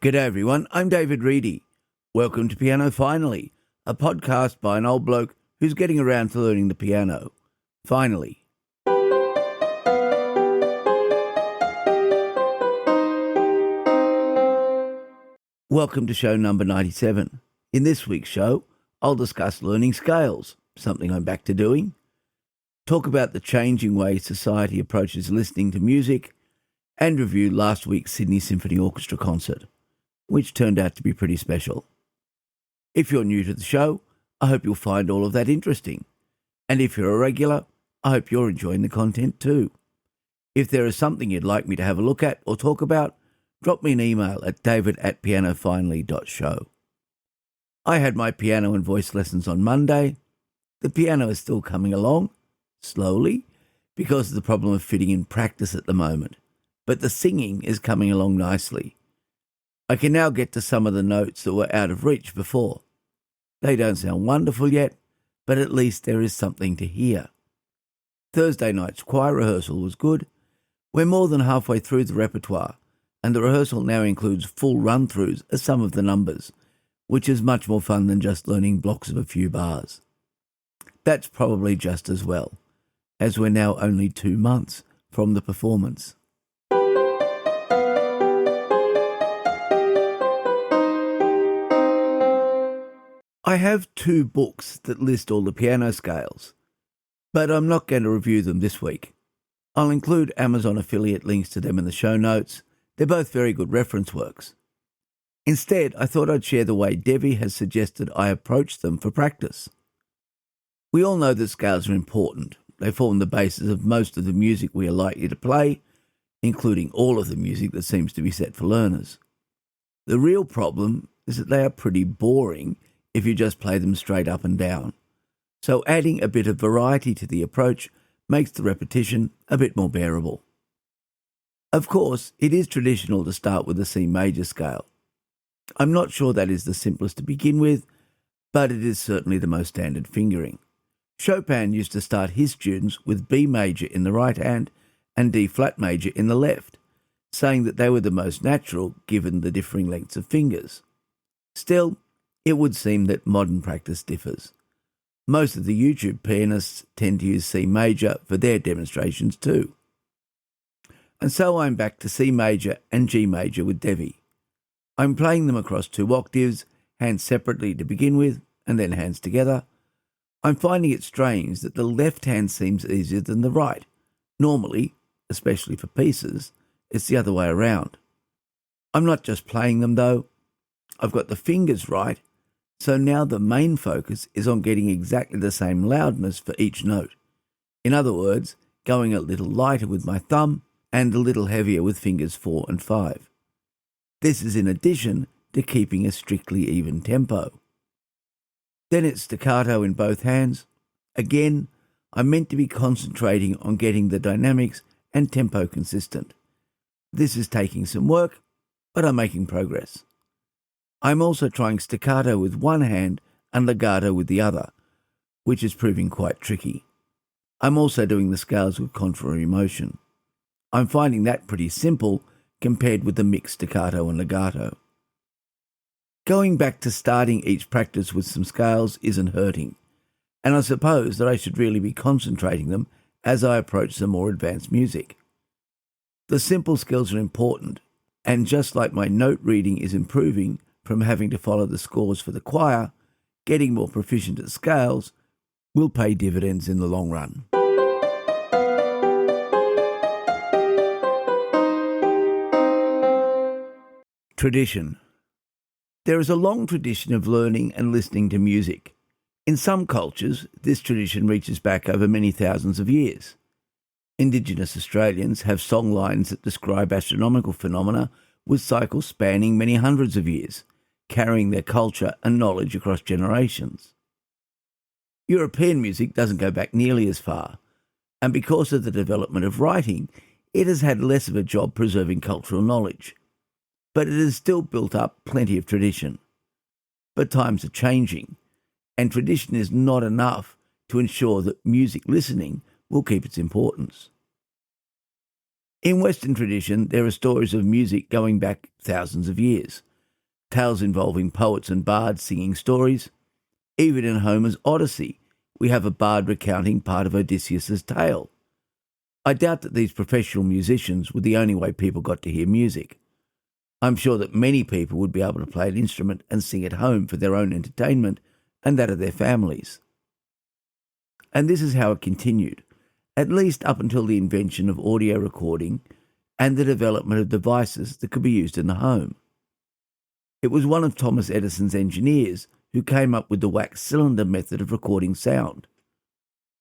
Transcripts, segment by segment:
G'day everyone, I'm David Reedy. Welcome to Piano Finally, a podcast by an old bloke who's getting around to learning the piano. Finally. Welcome to show number 97. In this week's show, I'll discuss learning scales, something I'm back to doing, talk about the changing way society approaches listening to music, and review last week's Sydney Symphony Orchestra concert, which turned out to be pretty special. If you're new to the show, I hope you'll find all of that interesting. And if you're a regular, I hope you're enjoying the content too. If there is something you'd like me to have a look at or talk about, drop me an email at david@pianofinally.show. I had my piano and voice lessons on Monday. The piano is still coming along, slowly, because of the problem of fitting in practice at the moment. But the singing is coming along nicely. I can now get to some of the notes that were out of reach before. They don't sound wonderful yet, but at least there is something to hear. Thursday night's choir rehearsal was good. We're more than halfway through the repertoire, and the rehearsal now includes full run-throughs of some of the numbers, which is much more fun than just learning blocks of a few bars. That's probably just as well, as we're now only 2 months from the performance. I have 2 books that list all the piano scales, but I'm not going to review them this week. I'll include Amazon affiliate links to them in the show notes. They're both very good reference works. Instead, I thought I'd share the way Debbie has suggested I approach them for practice. We all know that scales are important. They form the basis of most of the music we are likely to play, including all of the music that seems to be set for learners. The real problem is that they are pretty boring if you just play them straight up and down. So adding a bit of variety to the approach makes the repetition a bit more bearable. Of course, it is traditional to start with the C major scale. I'm not sure that is the simplest to begin with, but it is certainly the most standard fingering. Chopin used to start his students with B major in the right hand and D flat major in the left, saying that they were the most natural given the differing lengths of fingers. Still, it would seem that modern practice differs. Most of the YouTube pianists tend to use C major for their demonstrations too. And so I'm back to C major and G major with Debbie. I'm playing them across 2 octaves, hands separately to begin with, and then hands together. I'm finding it strange that the left hand seems easier than the right. Normally, especially for pieces, it's the other way around. I'm not just playing them though. I've got the fingers right, so now the main focus is on getting exactly the same loudness for each note. In other words, going a little lighter with my thumb and a little heavier with fingers 4 and 5. This is in addition to keeping a strictly even tempo. Then it's staccato in both hands. Again, I'm meant to be concentrating on getting the dynamics and tempo consistent. This is taking some work, but I'm making progress. I'm also trying staccato with one hand and legato with the other, which is proving quite tricky. I'm also doing the scales with contrary motion. I'm finding that pretty simple compared with the mixed staccato and legato. Going back to starting each practice with some scales isn't hurting, and I suppose that I should really be concentrating them as I approach some more advanced music. The simple skills are important, and just like my note reading is improving from having to follow the scores for the choir, getting more proficient at scales will pay dividends in the long run. Tradition. There is a long tradition of learning and listening to music. In some cultures, this tradition reaches back over many thousands of years. Indigenous Australians have songlines that describe astronomical phenomena with cycles spanning many hundreds of years, carrying their culture and knowledge across generations. European music doesn't go back nearly as far, and because of the development of writing, it has had less of a job preserving cultural knowledge. But it has still built up plenty of tradition. But times are changing, and tradition is not enough to ensure that music listening will keep its importance. In Western tradition, there are stories of music going back thousands of years, tales involving poets and bards singing stories. Even in Homer's Odyssey, we have a bard recounting part of Odysseus's tale. I doubt that these professional musicians were the only way people got to hear music. I'm sure that many people would be able to play an instrument and sing at home for their own entertainment and that of their families. And this is how it continued, at least up until the invention of audio recording and the development of devices that could be used in the home. It was one of Thomas Edison's engineers who came up with the wax cylinder method of recording sound.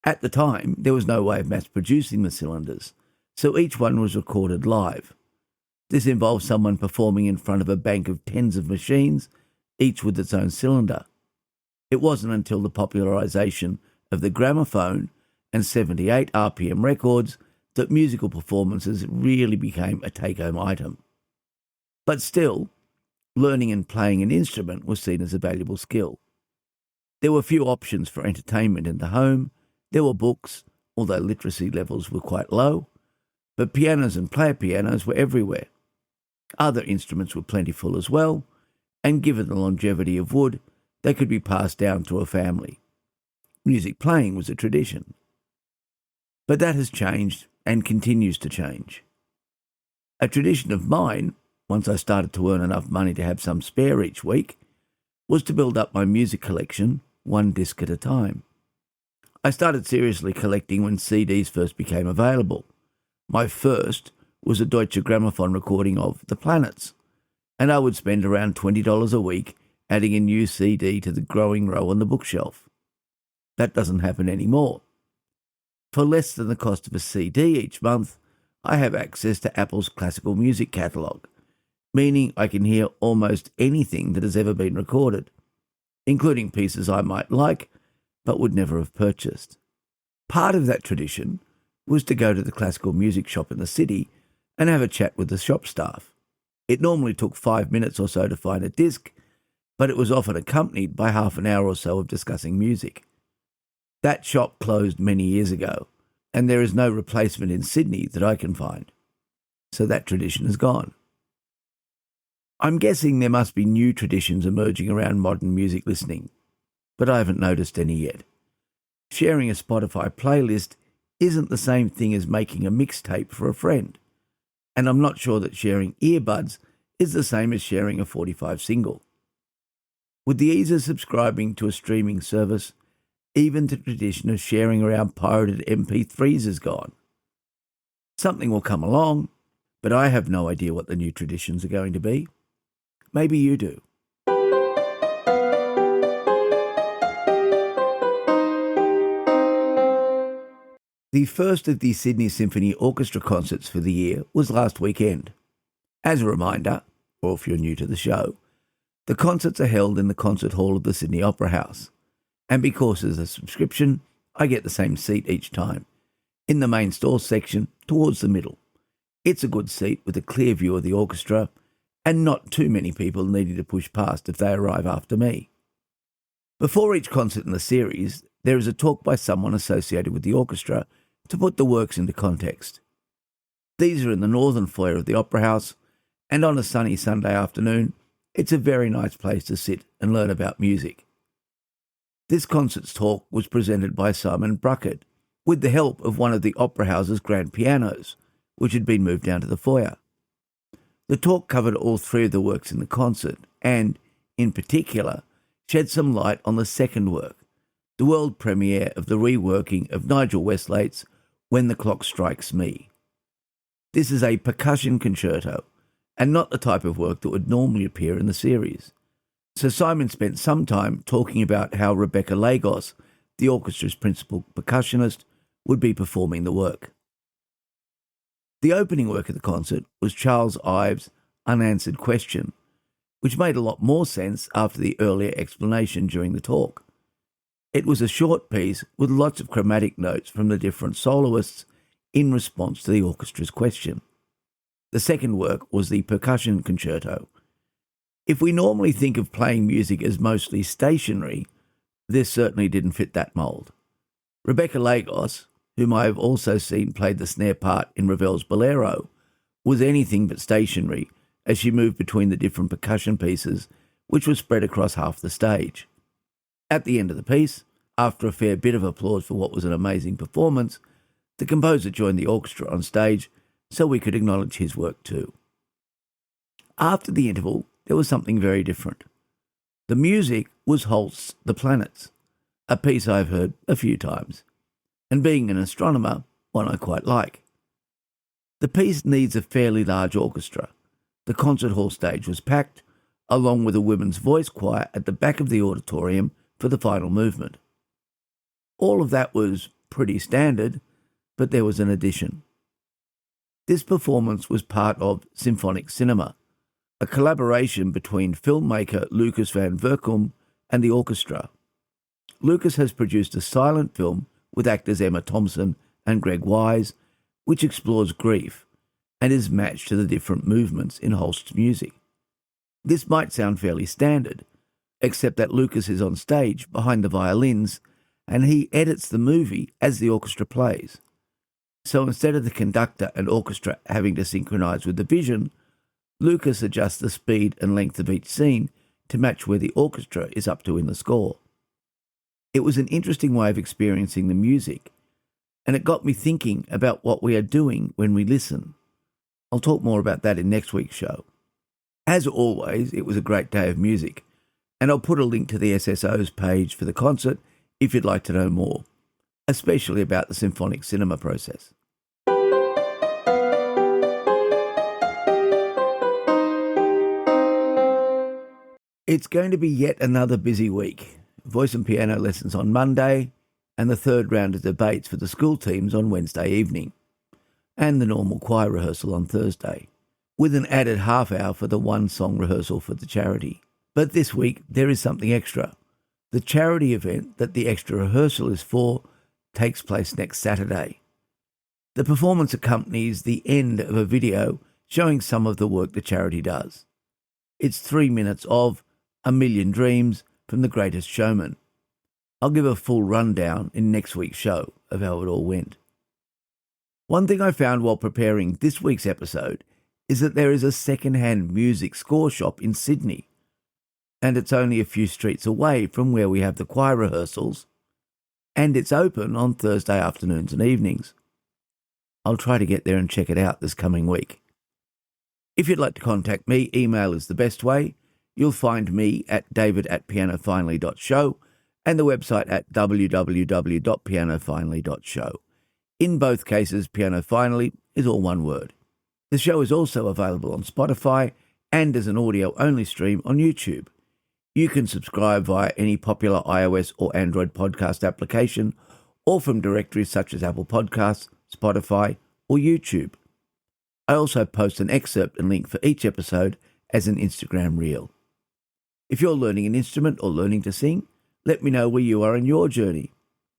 At the time, there was no way of mass-producing the cylinders, so each one was recorded live. This involved someone performing in front of a bank of tens of machines, each with its own cylinder. It wasn't until the popularisation of the gramophone and 78 RPM records that musical performances really became a take-home item. But still, learning and playing an instrument was seen as a valuable skill. There were few options for entertainment in the home. There were books, although literacy levels were quite low, but pianos and player pianos were everywhere. Other instruments were plentiful as well, and given the longevity of wood, they could be passed down through a family. Music playing was a tradition. But that has changed and continues to change. A tradition of mine, once I started to earn enough money to have some spare each week, was to build up my music collection one disc at a time. I started seriously collecting when CDs first became available. My first was a Deutsche Grammophon recording of The Planets, and I would spend around $20 a week adding a new CD to the growing row on the bookshelf. That doesn't happen anymore. For less than the cost of a CD each month, I have access to Apple's classical music catalogue, meaning I can hear almost anything that has ever been recorded, including pieces I might like but would never have purchased. Part of that tradition was to go to the classical music shop in the city and have a chat with the shop staff. It normally took 5 minutes or so to find a disc, but it was often accompanied by half an hour or so of discussing music. That shop closed many years ago, and there is no replacement in Sydney that I can find. So that tradition is gone. I'm guessing there must be new traditions emerging around modern music listening, but I haven't noticed any yet. Sharing a Spotify playlist isn't the same thing as making a mixtape for a friend, and I'm not sure that sharing earbuds is the same as sharing a 45 single. With the ease of subscribing to a streaming service, even the tradition of sharing around pirated MP3s is gone. Something will come along, but I have no idea what the new traditions are going to be. Maybe you do. The first of the Sydney Symphony Orchestra concerts for the year was last weekend. As a reminder, or if you're new to the show, the concerts are held in the concert hall of the Sydney Opera House, and because as a subscription, I get the same seat each time, in the main stalls section towards the middle. It's a good seat with a clear view of the orchestra, and not too many people needing to push past if they arrive after me. Before each concert in the series, there is a talk by someone associated with the orchestra to put the works into context. These are in the northern foyer of the Opera House, and on a sunny Sunday afternoon, it's a very nice place to sit and learn about music. This concert's talk was presented by Simon Bruckett, with the help of one of the Opera House's grand pianos, which had been moved down to the foyer. The talk covered all three of the works in the concert and, in particular, shed some light on the second work, the world premiere of the reworking of Nigel Westlake's When the Clock Strikes Me. This is a percussion concerto, and not the type of work that would normally appear in the series. So Simon spent some time talking about how Rebecca Lagos, the orchestra's principal percussionist, would be performing the work. The opening work of the concert was Charles Ives' Unanswered Question, which made a lot more sense after the earlier explanation during the talk. It was a short piece with lots of chromatic notes from the different soloists in response to the orchestra's question. The second work was the Percussion Concerto. If we normally think of playing music as mostly stationary, this certainly didn't fit that mould. Rebecca Lagos, whom I have also seen played the snare part in Ravel's Bolero, was anything but stationary as she moved between the different percussion pieces, which were spread across half the stage. At the end of the piece, after a fair bit of applause for what was an amazing performance, the composer joined the orchestra on stage so we could acknowledge his work too. After the interval, there was something very different. The music was Holst's The Planets, a piece I've heard a few times, and being an astronomer, one I quite like. The piece needs a fairly large orchestra. The concert hall stage was packed, along with a women's voice choir at the back of the auditorium for the final movement. All of that was pretty standard, but there was an addition. This performance was part of Symphonic Cinema, a collaboration between filmmaker Lucas van Verkum and the orchestra. Lucas has produced a silent film with actors Emma Thompson and Greg Wise, which explores grief and is matched to the different movements in Holst's music. This might sound fairly standard, except that Lucas is on stage behind the violins and he edits the movie as the orchestra plays. So instead of the conductor and orchestra having to synchronize with the vision, Lucas adjusts the speed and length of each scene to match where the orchestra is up to in the score. It was an interesting way of experiencing the music, and it got me thinking about what we are doing when we listen. I'll talk more about that in next week's show. As always, it was a great day of music, and I'll put a link to the SSO's page for the concert if you'd like to know more, especially about the symphonic cinema process. It's going to be yet another busy week. Voice and piano lessons on Monday, and the third round of debates for the school teams on Wednesday evening, and the normal choir rehearsal on Thursday, with an added half hour for the one song rehearsal for the charity. But this week there is something extra. The charity event that the extra rehearsal is for takes place next Saturday. The performance accompanies the end of a video showing some of the work the charity does. It's 3 minutes of A Million Dreams from The Greatest Showman. I'll give a full rundown in next week's show of how it all went. One thing I found while preparing this week's episode is that there is a second-hand music score shop in Sydney, and it's only a few streets away from where we have the choir rehearsals, and it's open on Thursday afternoons and evenings. I'll try to get there and check it out this coming week. If you'd like to contact me, email is the best way. You'll find me at david@pianofinally.show and the website at www.pianofinally.show. In both cases, Piano Finally is all one word. The show is also available on Spotify and as an audio-only stream on YouTube. You can subscribe via any popular iOS or Android podcast application or from directories such as Apple Podcasts, Spotify, or YouTube. I also post an excerpt and link for each episode as an Instagram reel. If you're learning an instrument or learning to sing, let me know where you are in your journey.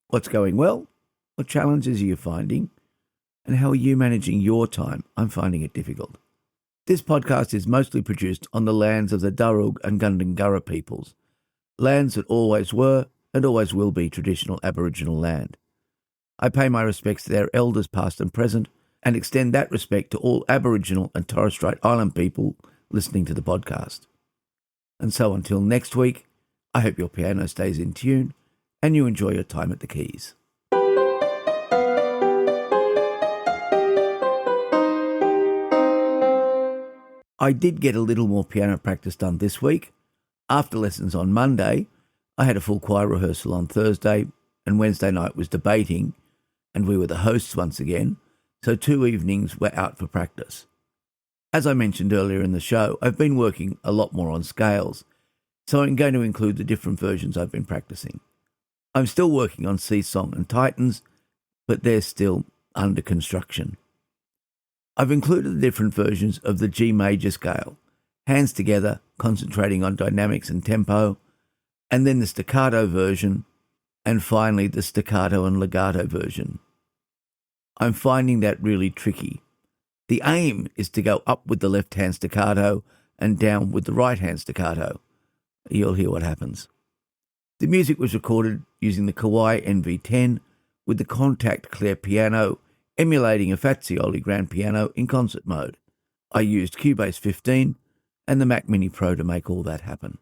What's going well? What challenges are you finding? And how are you managing your time? I'm finding it difficult. This podcast is mostly produced on the lands of the Darug and Gundungurra peoples, lands that always were and always will be traditional Aboriginal land. I pay my respects to their elders past and present and extend that respect to all Aboriginal and Torres Strait Island people listening to the podcast. And so until next week, I hope your piano stays in tune and you enjoy your time at the keys. I did get a little more piano practice done this week. After lessons on Monday, I had a full choir rehearsal on Thursday, and Wednesday night was debating, and we were the hosts once again, so 2 evenings were out for practice. As I mentioned earlier in the show, I've been working a lot more on scales, so I'm going to include the different versions I've been practicing. I'm still working on C Song and Titans, but they're still under construction. I've included the different versions of the G major scale, hands together, concentrating on dynamics and tempo, and then the staccato version, and finally the staccato and legato version. I'm finding that really tricky. The aim is to go up with the left-hand staccato and down with the right-hand staccato. You'll hear what happens. The music was recorded using the Kawai NV10 with the Contact Clear piano, emulating a Fazioli grand piano in concert mode. I used Cubase 15 and the Mac Mini Pro to make all that happen.